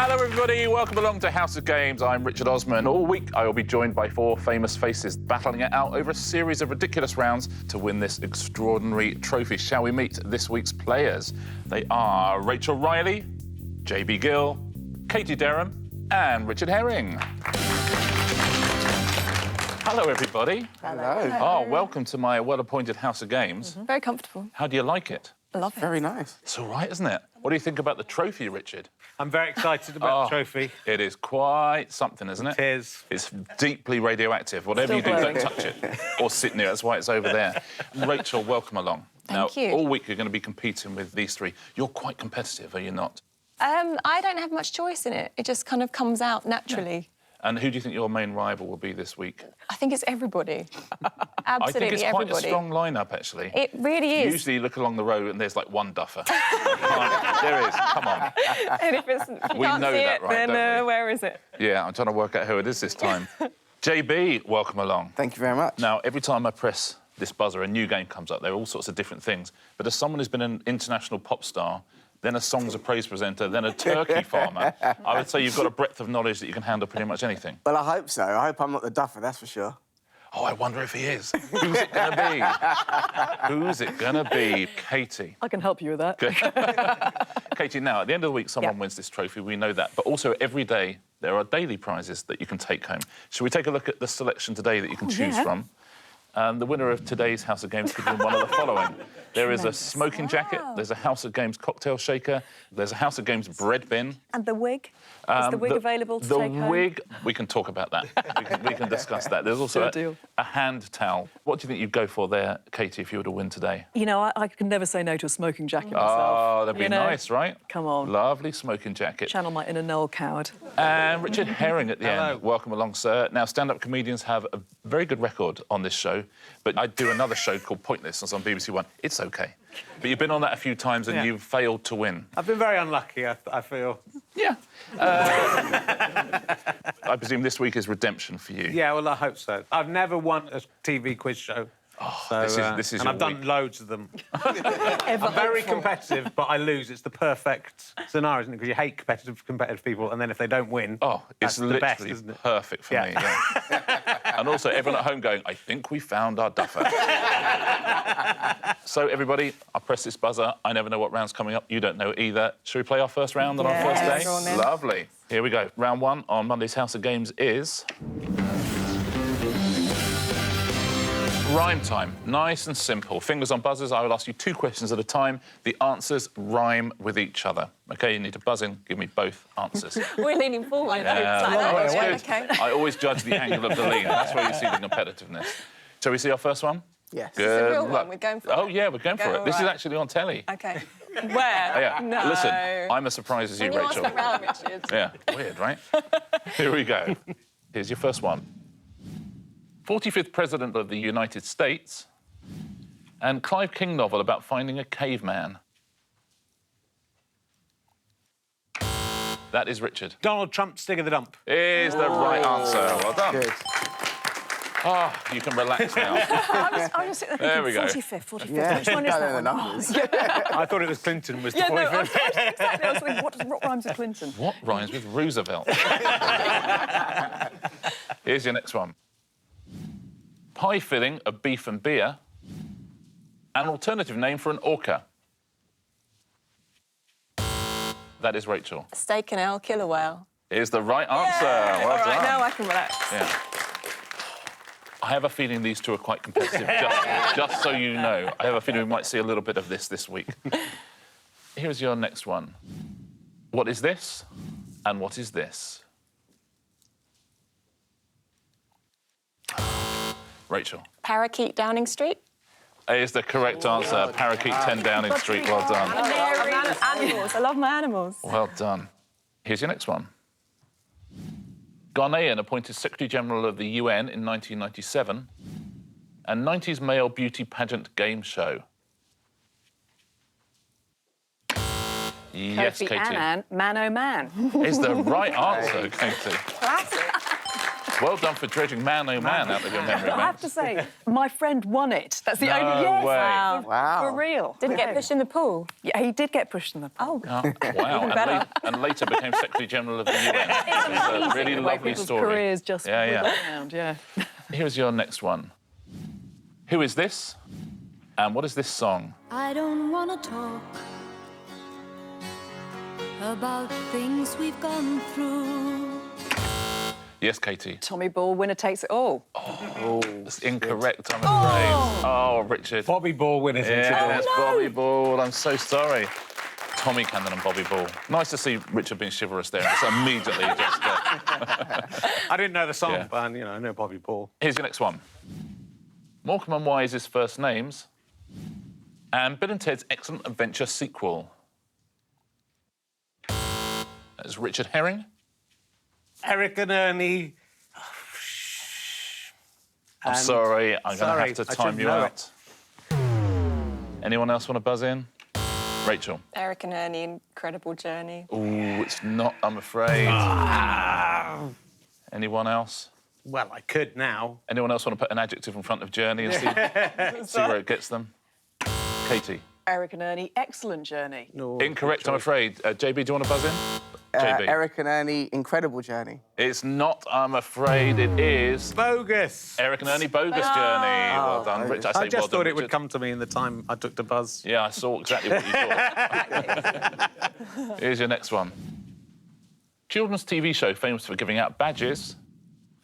Hello, everybody. Welcome along to House of Games. I'm Richard Osman. All week, I will be joined by four famous faces battling it out over a series of ridiculous rounds to win this extraordinary trophy. Shall we meet this week's players? They are Rachel Riley, JB Gill, Katie Derham, and Richard Herring. Hello, everybody. Hello. Oh, welcome to my well-appointed House of Games. Very comfortable. How do you like it? I love it. Very nice. It's all right, isn't it? What do you think about the trophy, Richard? I'm very excited about the trophy. It is quite something, isn't it? It is. It's deeply radioactive. Whatever Still you do, glowing. don't touch it. Or sit near it. That's why it's over there. Rachel, welcome along. Thank now, you. all week you're going to be competing with these three. You're quite competitive, are you not? I don't have much choice in it. It just kind of comes out naturally. And who do you think your main rival will be this week? I think it's everybody. Absolutely I think it's quite everybody. a strong lineup, actually. It really is. Usually you look along the road and there's like one duffer. There is, come on. And if it's, you We can't know see that, it, right, then don't we? where is it? Yeah, I'm trying to work out who it is this time. JB, welcome along. Thank you very much. Now, every time I press this buzzer, a new game comes up. There are all sorts of different things. But as someone who's been an international pop star, then a Songs of Praise presenter, then a turkey farmer, I would say you've got a breadth of knowledge that you can handle pretty much anything. Well, I hope so. I hope I'm not the duffer, that's for sure. Oh, I wonder if he is. Who's it going to be? Who's it going to be? Katie. I can help you with that. Katie, now, at the end of the week, someone wins this trophy. We know that. But also, every day, there are daily prizes that you can take home. Shall we take a look at the selection today that you can choose from? The winner of today's House of Games could win one of the following. There is a smoking jacket, there's a House of Games cocktail shaker, there's a House of Games bread bin. And the wig? Is the wig available to take home? The wig, we can talk about that. we can discuss that. There's also a hand towel. What do you think you'd go for there, Katie, if you were to win today? You know, I can never say no to a smoking jacket myself. Oh, that'd be you know? nice, right? Come on. Lovely smoking jacket. Channel my inner Noel Coward. And Richard Herring at the Hello. end. Welcome along, sir. Now, stand-up comedians have a very good record on this show, but I do another show called Pointless that's on BBC One. It's OK. But you've been on that a few times and you've failed to win. I've been very unlucky, I feel. Yeah. I presume this week is redemption for you. Yeah, well, I hope so. I've never won a TV quiz show. Oh, So, this is and your I've done week. loads of them. I'm very competitive, but I lose. It's the perfect scenario, isn't it? Because you hate competitive people, and then if they don't win, Oh, it's that's the best, literally isn't it? perfect for me. Yeah. And also, everyone at home going, I think we found our duffer. So, everybody, I'll press this buzzer. I never know what round's coming up. You don't know either. Shall we play our first round on our first day? Go on then. Lovely. Here we go. Round one on Monday's House of Games is... Rhyme time. Nice and simple. Fingers on buzzers. I will ask you 2 questions at a time. The answers rhyme with each other. OK, you need to buzz in. Give me both answers. We're leaning forward. Yeah, Like that's that. good. Okay. I always judge the angle of the lean. That's where you see the competitiveness. Shall we see our first one? Yes. Good It's a real luck. one. We're going for Oh, it. yeah, we're going for Go, it. This is right. actually on telly. OK. Where? Oh, yeah. No. Listen, I'm as surprised as you, When you Rachel. ask me round, Richard. Yeah, weird, right? Here we go. Here's your first one. 45th President of the United States and Clive King novel about finding a caveman. That is Richard. Donald Trump, Stig of the Dump. Is the right answer. Well done. Good. Oh, you can relax now. I was thinking There we go. 45th. Yeah, Which one is better that than one? others. I thought it was Clinton was the Yeah, no, I 45th. was exactly. I was thinking, what rhymes with Clinton? What rhymes with Roosevelt? Here's your next one. Pie filling of beef and beer. An alternative name for an orca. That is Rachel. Steak and ale, killer whale. Is the right answer. Yeah. Well All right, done. now I can relax. Yeah. I have a feeling these two are quite competitive, just so you know. I have a feeling we might see a little bit of this week. Here's your next one. What is this and what is this? Rachel. Parakeet, Downing Street. Is the correct answer. Parakeet 10 Downing Street. Well done. Animals. I love my animals. Well done. Here's your next one. Ghanaian appointed Secretary-General of the UN in 1997 and 90s male beauty pageant game show. Yes, Kofi Katie. Annan, Man Oh Man. Is the right answer, Katie. Classic. Well done for dredging Man Oh Man out of your memory I bank. have to say, my friend won it. That's the No only... Yes! way. Wow. For real. Didn't get pushed in the pool. Yeah, he did get pushed in the pool. Oh. Wow. better. And later became Secretary General of the UN. It's a really The way lovely people's story. careers just wiggle around, yeah. Here's your next one. Who is this? And what is this song? I don't want to talk about things we've gone through. Yes, Katie. Tommy Ball, winner takes it all. It's incorrect, I'm afraid. Oh, Richard. Bobby Ball winners. Yeah, it's Bobby Ball. I'm so sorry. Tommy Cannon and Bobby Ball. Nice to see Richard being chivalrous there. It's immediately just... I didn't know the song, Yeah. but I know Bobby Ball. Here's your next one. Morecambe and Wise's first names and Bill and Ted's Excellent Adventure sequel. That's Richard Herring. Eric and Ernie. I'm sorry, I'm going to have to I time should you know out. Anyone else want to buzz in? Rachel. Eric and Ernie, Incredible Journey. Ooh, it's not, I'm afraid. Anyone else? Well, I could now. Anyone else want to put an adjective in front of Journey and see where it gets them? Katie. Eric and Ernie, Excellent Journey. No, Incorrect, I'm afraid. JB, do you want to buzz in? JB. Eric and Ernie, Incredible Journey. It's not, I'm afraid. It is Bogus. Eric and Ernie Bogus Journey. Well done, Richard. I just well done, thought it would Richard. come to me in the time I took to buzz. Yeah, I saw exactly what you thought. Here's your next one. Children's TV show famous for giving out badges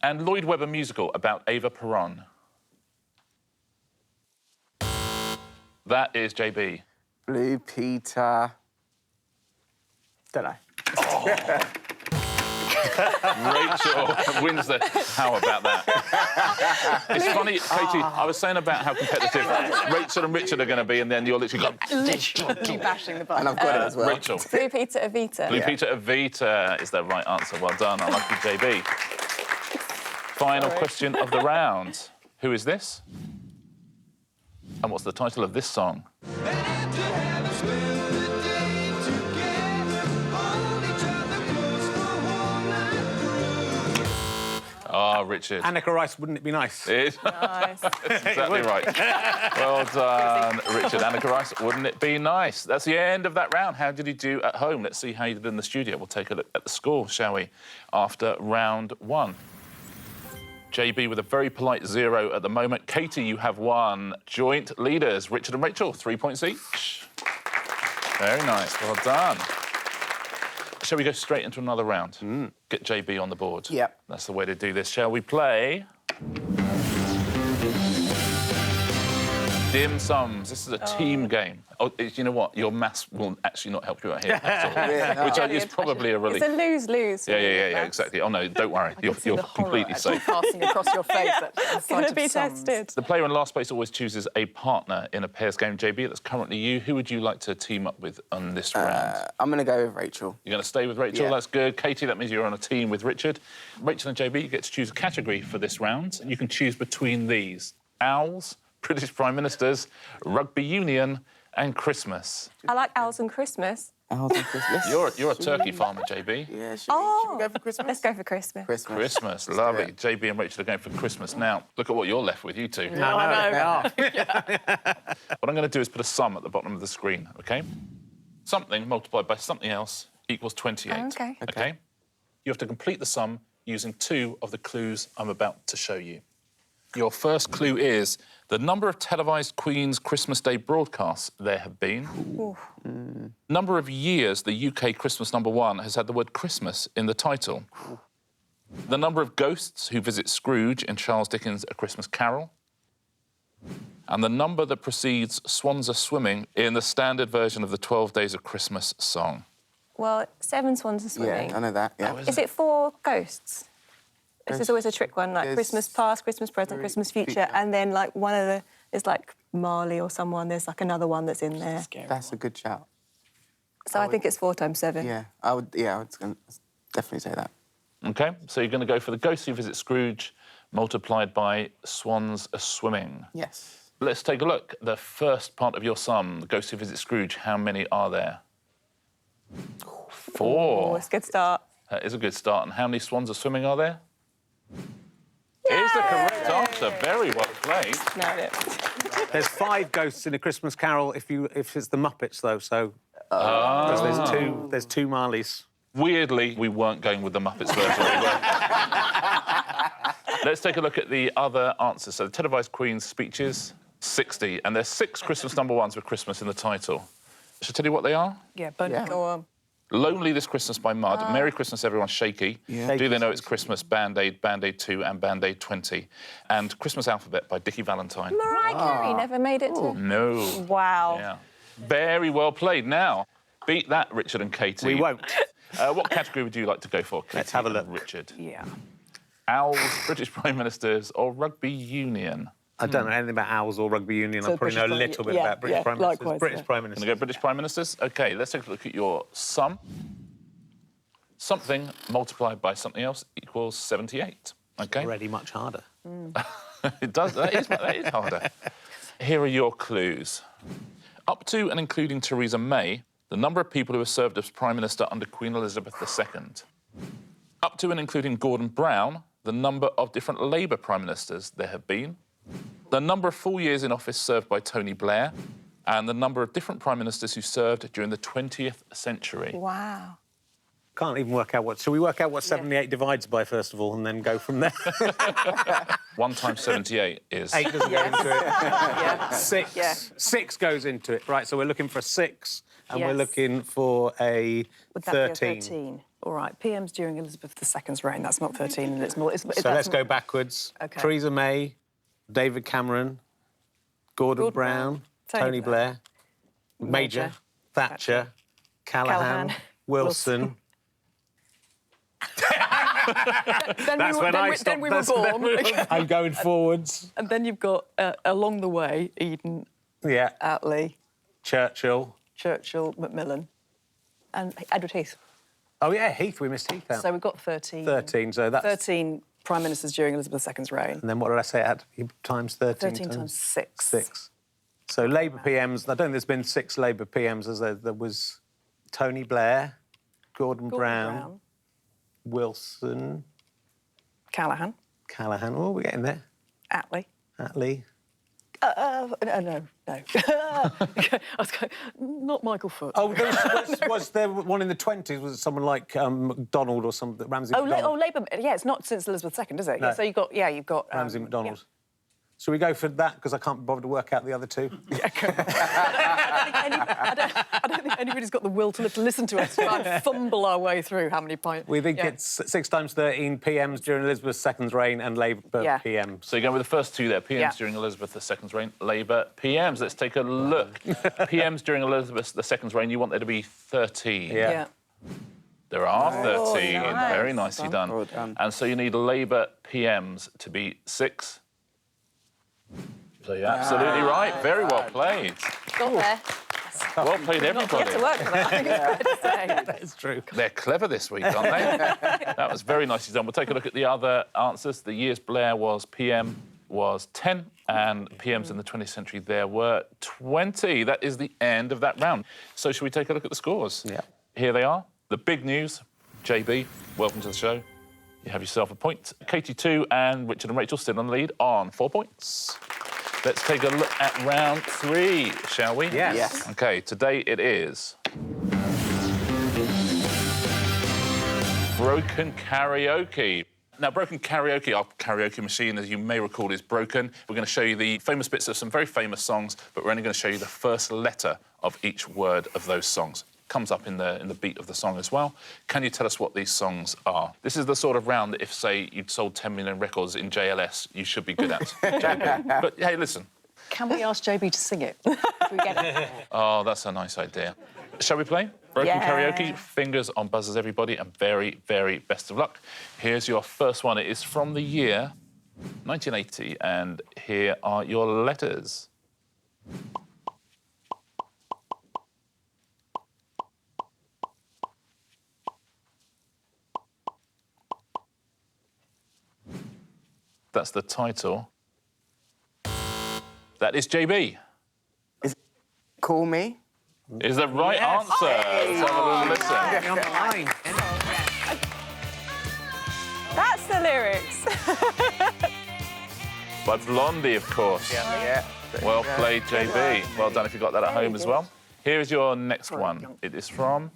and Lloyd Webber musical about Ava Peron. That is JB. Blue Peter. Don't know. Rachel wins the... How about that? It's funny, Katie, I was saying about how competitive Rachel and Richard are going to be, and then you're literally going... Literally bashing the button. And I've got it as well. Rachel. Blue Peter Evita. Blue Peter Evita is the right answer. Well done. I like you, JB. Final question of the round. Who is this? And what's the title of this song? Ah, Richard. Annika Rice, wouldn't it be nice? It- Nice. That's exactly right. Well done, Richard. Annika Rice, wouldn't it be nice? That's the end of that round. How did you do at home? Let's see how you did in the studio. We'll take a look at the score, shall we, after round one. JB with a very polite 0 at the moment. Katie, you have won. Joint leaders, Richard and Rachel, 3 points each. Very nice. Well done. Shall we go straight into another round? Get JB on the board. Yep. That's the way to do this. Shall we play? Dim sums. This is a team game. Oh, you know what? Your maths will actually not help you out here at all. Yeah. Which is probably a relief. It's a lose-lose. Yeah, exactly. Oh, no, don't worry. You're completely safe. Passing across your face. It's going to be tested. The player in last place always chooses a partner in a pairs game. JB, that's currently you. Who would you like to team up with on this round? I'm going to go with Rachel. You're going to stay with Rachel? Yeah. That's good. Katie, that means you're on a team with Richard. Rachel and JB, you get to choose a category for this round. You can choose between these. Owls, British Prime Ministers, Rugby Union and Christmas. I like owls and Christmas. Owls and Christmas. You're a turkey farmer, JB. Yeah, should we go for Christmas? Let's go for Christmas. Christmas, lovely. JB and Rachel are going for Christmas. Now, look at what you're left with, you two. I know. What I'm going to do is put a sum at the bottom of the screen, OK? Something multiplied by something else equals 28. Oh, OK. OK? You have to complete the sum using 2 of the clues I'm about to show you. Your first clue is the number of televised Queen's Christmas Day broadcasts there have been. Number of years the UK Christmas #1 has had the word Christmas in the title. The number of ghosts who visit Scrooge in Charles Dickens' A Christmas Carol. And the number that precedes Swans Are Swimming in the standard version of the 12 Days of Christmas song. Well, 7 swans are swimming. Yeah, I know that, yeah. Is it 4 ghosts? This is always a trick one, like There's Christmas past, Christmas present, Christmas future, and then like one of the is like Marley or someone. There's like another one that's in there. That's a good shout. So I think it's 4 times 7. Yeah, I would definitely say that. OK, so you're going to go for the ghosts who visit Scrooge multiplied by Swans Are Swimming. Yes. Let's take a look. The first part of your sum, the ghosts who visit Scrooge, how many are there? 4. Oh, it's a good start. That is a good start. And how many swans are swimming are there? is the correct answer. Very well played. Nailed it. There's 5 ghosts in A Christmas Carol if it's the Muppets, though, so... because there's two Marleys. Weirdly, we weren't going with the Muppets version. We were. Let's take a look at the other answers. So the televised Queen's speeches, 60. And there's 6 Christmas #1s with Christmas in the title. Shall I tell you what they are? Yeah, but go on. Lonely This Christmas by Mud, Merry Christmas Everyone's Shaky, Yeah. Do They Know It's Christmas, Band-Aid, Band-Aid 2 and Band-Aid 20, and Christmas Alphabet by Dickie Valentine. Mariah Carey never made it to... No. Wow. Yeah. Very well played. Now, beat that, Richard and Katie. We won't. What category would you like to go for, Katie? Let's have a look. and Richard. Yeah. Owls, British Prime Ministers or Rugby Union? I don't know anything about owls or rugby union. So I probably know a British little bit Prime- about British yeah, Prime Ministers. likewise, British yeah. Prime Gonna Ministers. go British Prime Ministers? OK, let's take a look at your sum. Something multiplied by something else equals 78. OK? Already much harder. It does. That is harder. Here are your clues. Up to and including Theresa May, the number of people who have served as Prime Minister under Queen Elizabeth II. Up to and including Gordon Brown, the number of different Labour Prime Ministers there have been. The number of full years in office served by Tony Blair, and the number of different Prime Ministers who served during the 20th century. Wow. Can't even work out what... Shall we work out what 78 divides by, first of all, and then go from there? 1 times 78 is... 8 doesn't go into it. Yeah. 6. Yeah. 6 goes into it. Right, so we're looking for a 6, and we're Yes. looking for a Would that be a 13. 13? All right, PM's during Elizabeth II's reign. That's not 13, and it's more... So let's go backwards. OK. Theresa May, David Cameron, Gordon Brown, Tony Blair, Major, Thatcher, Callaghan, Wilson. Then we were born. I'm going forwards. And then you've got, along the way, Eden, Yeah, Attlee, Churchill. Churchill, Macmillan, and Edward Heath. Oh, yeah, Heath. We missed Heath out. So we've got 13. 13, so that's... 13 Prime Ministers during Elizabeth II's reign. And then what did I say? It had to be times 13. 13 times 6. 6. So Labour PMs, I don't think there's been 6 Labour PMs, as there was Tony Blair, Gordon Brown, Wilson, Callaghan, Oh, we're getting there. Attlee. Attlee. No. I was going, not Michael Foot. Oh, was there one in the 20s? Was it someone like MacDonald or something? Ramsay MacDonald? Labour. Yeah, it's not since Elizabeth II, is it? No. Yeah, so you've got. Ramsay MacDonald. So we go for that because I can't bother to work out the other 2. I don't think anybody's got the will to listen to us try and fumble our way through how many pints. We think it's 6 times 13 PMs during Elizabeth II's reign and Labour PMs. So you're going with the first 2 there, PMs during Elizabeth II's reign, Labour PMs. Let's take a look. PMs during Elizabeth II's reign, you want there to be 13. Yeah. There are 13. nice. Very nicely done. Well done. And so you need Labour PMs to be 6. So you're absolutely right. Very well played. Got there. Well played, You have to everybody. work for that. That's true. They're clever this week, aren't they? That was very nicely done. We'll take a look at the other answers. The years Blair was PM was 10, and PMs in the 20th century there were 20. That is the end of that round. So shall we take a look at the scores? Yeah. Here they are. The big news. JB, welcome to the show. You have yourself a point. Katie 2 and Richard and Rachel still on the lead on 4 points. Let's take a look at round 3, shall we? Yes. Yes. OK, today it is... Broken Karaoke. Now, Broken Karaoke, our karaoke machine, as you may recall, is broken. We're going to show you the famous bits of some very famous songs, but we're only going to show you the first letter of each word of those songs. Comes up in the beat of the song as well. Can you tell us what these songs are? This is the sort of round that if, say, you'd sold 10 million records in JLS, you should be good at, JB. But, hey, listen. Can we ask JB to sing it? If we get it. Oh, that's a nice idea. Shall we play? Broken Yeah. Karaoke, fingers on buzzers, everybody, and very, very best of luck. Here's your first one. It is from the year 1980, and here are your letters. That's the title. That is JB. Call Me. Is the right answer. Let's have a little listen. On the line. That's the lyrics. by Blondie, of course. Yeah. Well played, JB. Well done if you got that at home as well. Here is your next one. It is from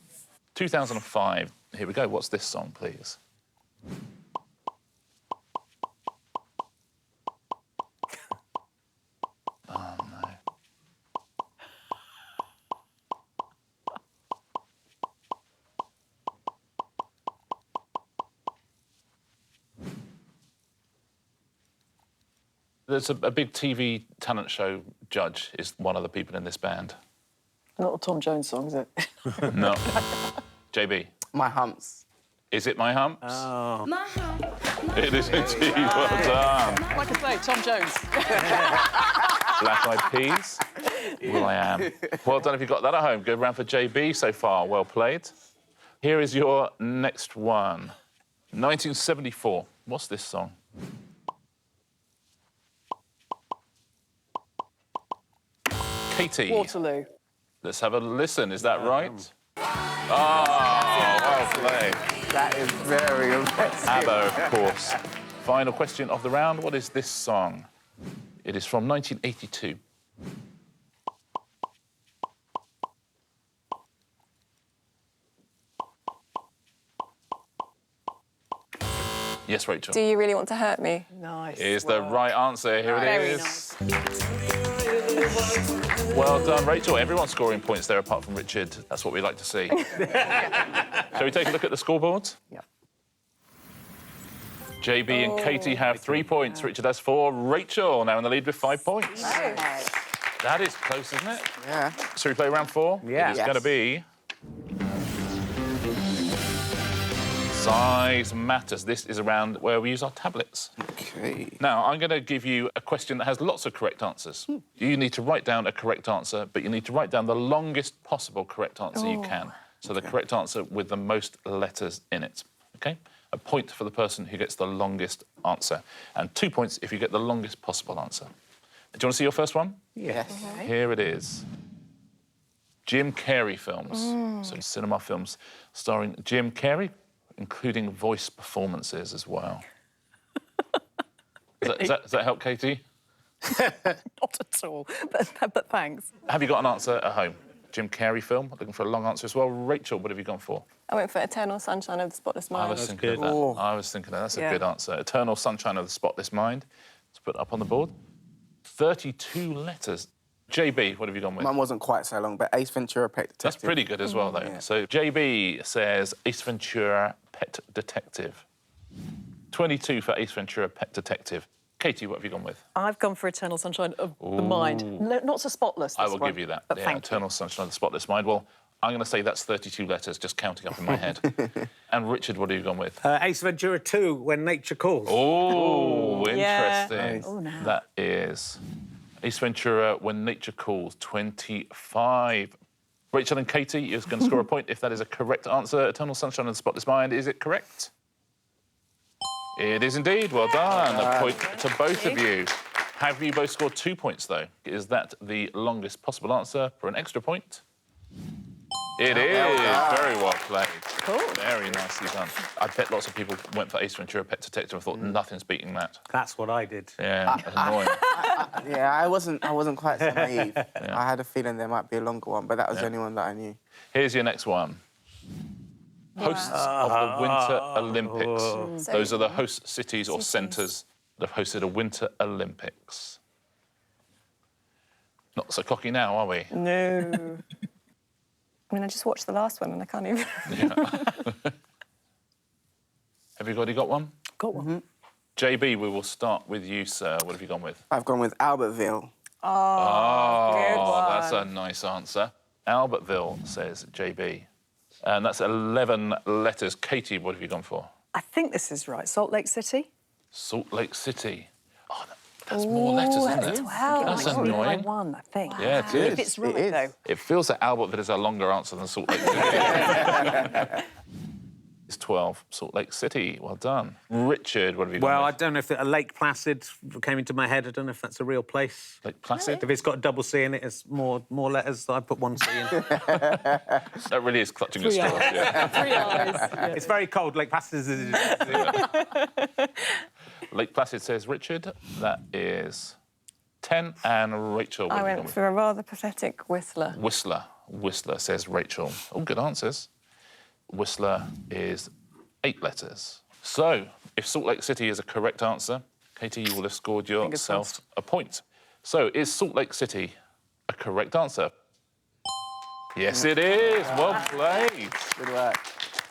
2005. Here we go. What's this song, please? Oh, no. There's a big TV talent show judge is one of the people in this band. Not a Tom Jones song, is it? No. JB. My humps. Is it My Humps? Oh. It is indeed. Well done. Like I say, Tom Jones. Black Eyed Peas. Will I Am. Well done if you got that at home. Good round for JB so far. Well played. Here is your next one. 1974. What's this song? Katie. Waterloo. Let's have a listen. Is that right? Oh, well played. That is very impressive. ABBA, of course. Final question of the round. What is this song? It is from 1982. Yes, Rachel. Do you really want to hurt me? Nice. Is the right answer. Here it Very is. nice. Well done, Rachel. Everyone's scoring points there apart from Richard. That's what we like to see. Shall we take a look at the scoreboards? Yep. JB and Katie have 3 points. Richard has 4. Rachel now in the lead with 5 points. That is close, isn't it? Yeah. Shall we play round 4? Yeah. It is Yes. going to be... Size matters. This is a round where we use our tablets. Okay. Now, I'm going to give you a question that has lots of correct answers. You need to write down a correct answer, but you need to write down the longest possible correct answer you can. So the correct answer with the most letters in it, OK? A point for the person who gets the longest answer, and 2 points if you get the longest possible answer. Do you want to see your first one? Yes. Here it is. Jim Carrey films. So cinema films starring Jim Carrey, including voice performances as well. Does that help, Katie? Not at all, but thanks. Have you got an answer at home? Jim Carrey film, looking for a long answer as well. Rachel, what have you gone for? I went for Eternal Sunshine of the Spotless I Mind. was thinking of that. Oh. I was thinking of that. That's a Yeah. good answer. Eternal Sunshine of the Spotless Mind. Let's put it up on the board. 32 letters. JB, what have you gone with? Mine wasn't quite so long, but Ace Ventura, Pet Detective. That's pretty good as well, though. Yeah. So JB says Ace Ventura, Pet Detective. 22 for Ace Ventura, Pet Detective. Katie, what have you gone with? I've gone for Eternal Sunshine of the Mind. No, not so spotless, I this will one, give you that. But Yeah, thank Eternal Sunshine of the Spotless Mind. Well, I'm going to say that's 32 letters, just counting up in my head. And Richard, what have you gone with? Ace Ventura 2, When Nature Calls. Oh, yeah. interesting. Nice. Oh, no. That is Ace Ventura, When Nature Calls, 25. Rachel and Katie, you're going to score a point if that is a correct answer. Eternal Sunshine of the Spotless Mind, is it correct? It is indeed. Well done. A point to both of you. Have you both scored 2 points, though? Is that the longest possible answer for an extra point? It is. Very well played. Cool. Very nicely done. I bet lots of people went for Ace Ventura, Pet Detective and thought nothing's beating that. That's what I did. Yeah, annoying. Yeah, I wasn't quite so naive. I had a feeling there might be a longer one, but that was the only one that I knew. Here's your next one. Hosts of the Winter Olympics. Those are the host cities or centres that have hosted a Winter Olympics. Not so cocky now, are we? No. I mean, I just watched the last one and I can't even... Have you already got one? Got one. JB, we will start with you, sir. What have you gone with? I've gone with Albertville. Oh, that's a nice answer. Albertville, says JB. And that's 11 letters. Katie, what have you gone for? I think this is right. Salt Lake City. Salt Lake City. Oh, that's more letters, isn't it? Wow. That's By annoying. one, I think. Yeah, it If is. it's right, It is. though. It feels that Albertville is a longer answer than Salt Lake City. It's 12. Salt Lake City. Well done. Richard, what have you got? Well, I don't know if Lake Placid came into my head. I don't know if that's a real place. Lake Placid? If it's got a double C in it, it's more letters. I put one C in. That really is clutching at straws. Yeah. 3 eyes. Yeah. It's very cold. Lake Placid is... Lake Placid says Richard. That is 10. And Rachel, what I have you gone went with? for a rather pathetic Whistler. Whistler, says Rachel. Oh, good answers. Whistler is 8 letters. So, if Salt Lake City is a correct answer, Katie, you will have scored yourself a point. So, is Salt Lake City a correct answer? Yes, it is. Well played. Good work.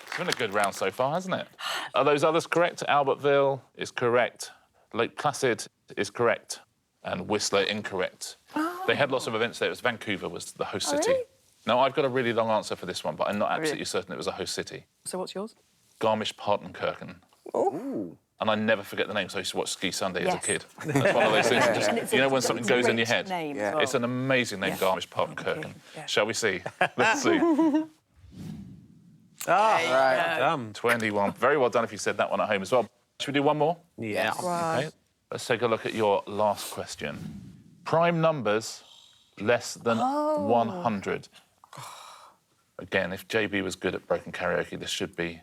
It's been a good round so far, hasn't it? Are those others correct? Albertville is correct. Lake Placid is correct. And Whistler incorrect. They had lots of events there. It was Vancouver was the host city. Really? No, I've got a really long answer for this one, but I'm not absolutely certain it was a host city. So what's yours? Garmisch-Partenkirchen. Ooh. And I never forget the names. I used to watch Ski Sunday as a Yes. kid. That's one of those things. Just, you know when something goes in your head? Name Yeah. as well. It's an amazing name, Garmisch-Partenkirchen. Yeah. Shall we see? Let's see. Right. Dumb. 21. Very well done if you said that one at home as well. Should we do one more? Yeah. Okay. Let's take a look at your last question. Prime numbers less than 100. Again, if JB was good at broken karaoke, this should be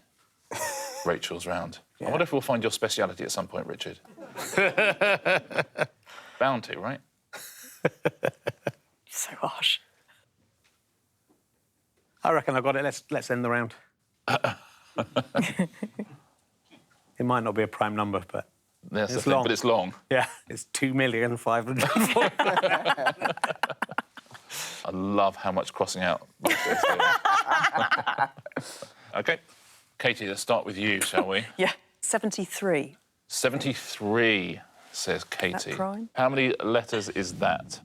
Rachel's round. I wonder if we'll find your speciality at some point, Richard. Bound to, right? So harsh. I reckon I got it. Let's end the round. It might not be a prime number, but Yes, It's I think, long. but it's long. yeah, it's 2,500,000. I love how much crossing out. OK. Katie, let's start with you, shall we? Yeah. 73. 73, says Katie. prime? How many letters is that?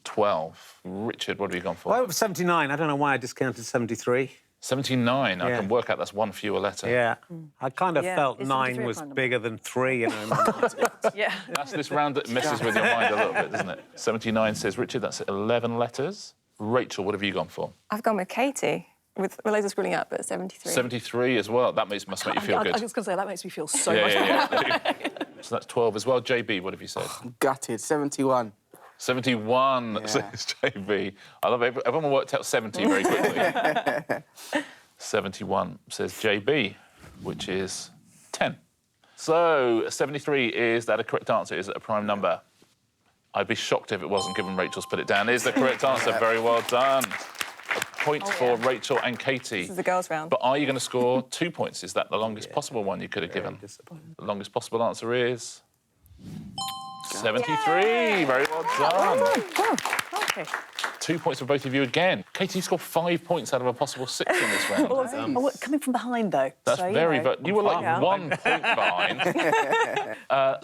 12. Richard, what have you gone for? I went for 79. I don't know why I discounted 73. 79. I Yeah. can work out that's one fewer letter. Yeah. I kind of Yeah, felt is 9 73 a was prime number? bigger than 3, you know. in my mind. Yeah. That's this round that messes with your mind a little bit, doesn't it? 79 says Richard, that's 11 letters. Rachel, what have you gone for? I've gone with Katie, with loads of scrolling up, but 73. 73 as well. That must make you feel I good. was going to say, that makes me feel so much better. yeah. So that's 12 as well. JB, what have you said? Gutted. 71. 71 Yeah. says JB. I love it. Everyone worked out 70 very quickly. 71 says JB, which is 10. So 73, is that a correct answer? Is it a prime number? I'd be shocked if it wasn't, given Rachel's put it down. Is the correct answer. Very well done. A point for Rachel and Katie. This is the girls' round. But are you going to score 2 points? Is that the longest possible one you could have given? Disappointing. The longest possible answer is 73. Very well done. Okay. 2 points for both of you again. Katie, you scored 5 points out of a possible 6 in this round. Oh, coming from behind, though. That's so, very... You were like Yeah. 1 point behind.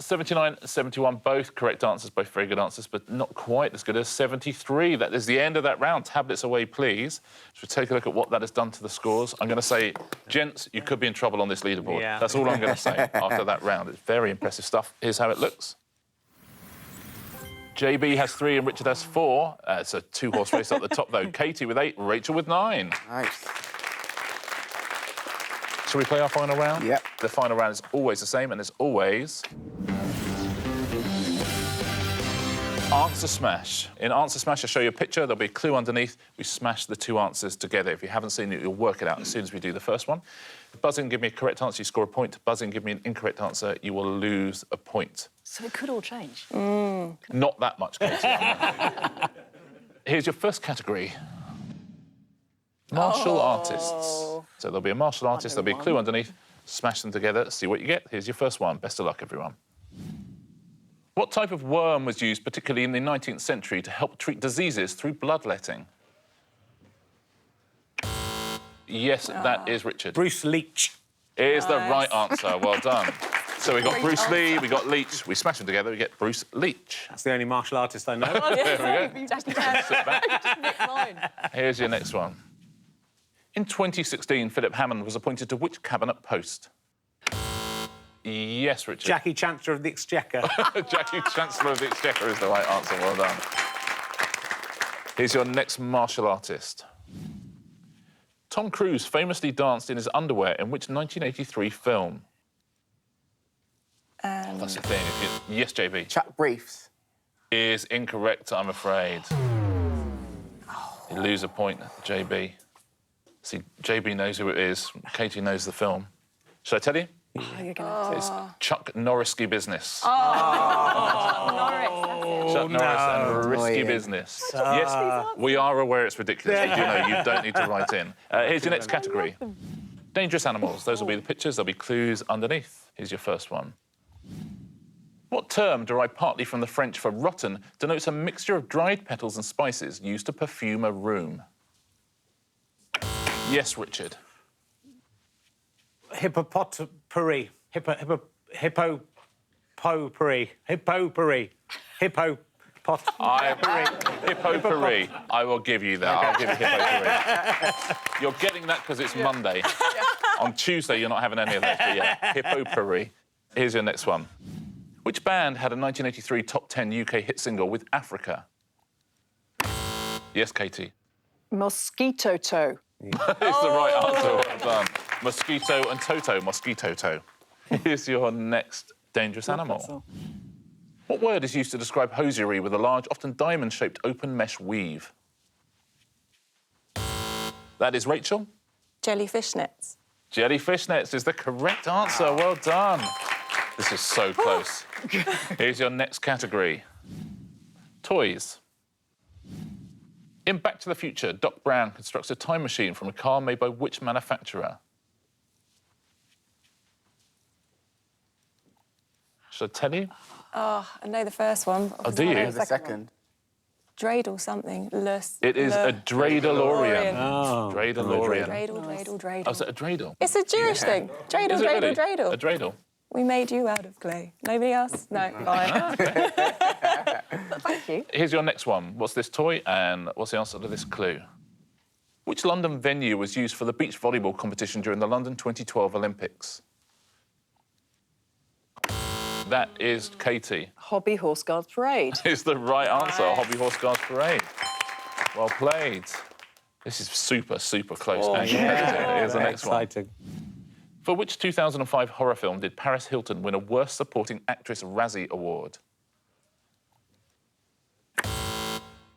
79, 71, both correct answers, both very good answers, but not quite as good as 73. That is the end of that round. Tablets away, please. Should we take a look at what that has done to the scores? I'm going to say, gents, you could be in trouble on this leaderboard. Yeah. That's all I'm going to say after that round. It's very impressive stuff. Here's how it looks. JB has 3 and Richard has 4. It's a 2-horse race up the top, though. Katie with 8, Rachel with 9. Nice. Shall we play our final round? Yep. The final round is always the same, and it's always... Answer Smash. In Answer Smash, I show you a picture. There'll be a clue underneath. We smash the 2 answers together. If you haven't seen it, you'll work it out as soon as we do the first one. Buzz in, give me a correct answer, you score a point. Buzz in, give me an incorrect answer, you will lose a point. So it could all change. Not that much, Katie. Here's your first category. Martial artists. So there'll be a martial artist, there'll be a clue underneath. Smash them together, see what you get. Here's your first one. Best of luck, everyone. What type of worm was used, particularly in the 19th century, to help treat diseases through bloodletting? Yes, that is Richard. Bruce Leach. Is the right answer. Well done. So we got Bruce Lee, we got Leach. We smash them together, we get Bruce Leach. That's the only martial artist I know. There we go. Jackie Chan. Sit back. Nick mine. Here's your next one. In 2016, Philip Hammond was appointed to which cabinet post? Yes, Richard. Jackie Chancellor of the Exchequer. Jackie, Chancellor of the Exchequer, is the right answer. Well done. Here's your next martial artist. Tom Cruise famously danced in his underwear in which 1983 film? That's the thing. Yes, JB. Chuck Briefs. Is incorrect, I'm afraid. You lose a point, JB. See, JB knows who it is. Katie knows the film. Should I tell you? Oh, you're gonna It's Chuck Norrisky business. Norris, Chuck Norris and risky business. Yes, we are aware it's ridiculous. We do know you don't need to write in. Here's your next category. Dangerous animals. Those will be the pictures. There'll be clues underneath. Here's your first one. What term, derived partly from the French for rotten, denotes a mixture of dried petals and spices used to perfume a room? Yes, Richard. Hippopotpourri. Hippopotpourri. Hippopotpourri. I will give you that. I'll give you hippopotpourri. You're getting that because it's Monday. On Tuesday, you're not having any of that, but yeah, hippopotpourri. Here's your next one. Which band had a 1983 top 10 UK hit single with Africa? Yes, Katie. Mosquito toe. It's the right answer. Well done. Mosquito and Toto. Mosquito toe. Here's your next dangerous animal. What word is used to describe hosiery with a large, often diamond-shaped open mesh weave? That is Rachel. Jellyfish nets. Jellyfish nets is the correct answer. Well done. This is so close. Here's your next category. Toys. In Back to the Future, Doc Brown constructs a time machine from a car made by which manufacturer? Should I tell you? Oh, I know the first one. Oh, do you? The second. Dreidel something. It is a dreidelorian. Oh. Dreidelorian. Dreidel. Oh, is it a dreidel? It's a Jewish thing. Dreidel, Is it really? dreidel. A dreidel. We made you out of clay. Nobody else? No, fine. Thank you. Here's your next one. What's this toy and what's the answer to this clue? Which London venue was used for the beach volleyball competition during the London 2012 Olympics? That is Katie. Hobby Horse Guards Parade. Is the right answer. Hobby Horse Guards Parade. Well played. This is super, super close and competitive. Here's the next one. Exciting. For which 2005 horror film did Paris Hilton win a Worst Supporting Actress Razzie Award?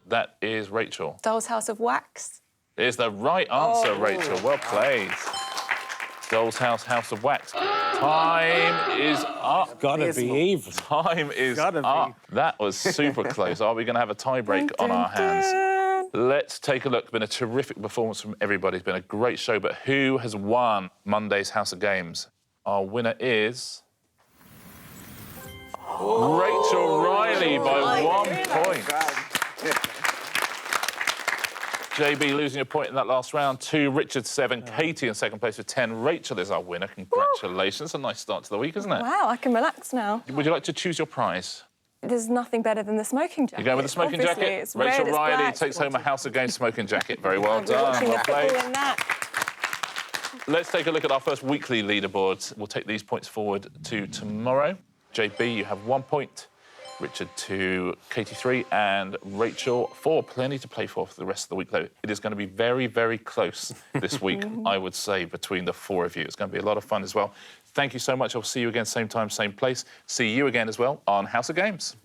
That is Rachel. Doll's House of Wax. Is the right answer, Rachel. Well played. Doll's House, House of Wax. Time is up. Gotta be even. Time is Gotta be. up. That was super close. Are we going to have a tie break on our hands? Let's take a look. It's been a terrific performance from everybody. It's been a great show. But who has won Monday's House of Games? Our winner is Rachel Riley by 1 point. JB losing a point in that last round. 2, Richard 7, Katie in second place with 10. Rachel is our winner. Congratulations. A nice start to the week, isn't it? Wow, I can relax now. Would you like to choose your prize? There's nothing better than the smoking jacket. You're going with the smoking Obviously, jacket? It's Rachel red, it's Riley black. takes home a House of Games smoking jacket. Very well We're done. watching Well the football played. in that. Let's take a look at our first weekly leaderboards. We'll take these points forward to tomorrow. JB, you have 1 point. Richard 2, Katie 3, and Rachel 4. Plenty to play for the rest of the week, though. It is going to be very, very close this week, I would say, between the 4 of you. It's going to be a lot of fun as well. Thank you so much. I'll see you again, same time, same place. See you again as well on House of Games.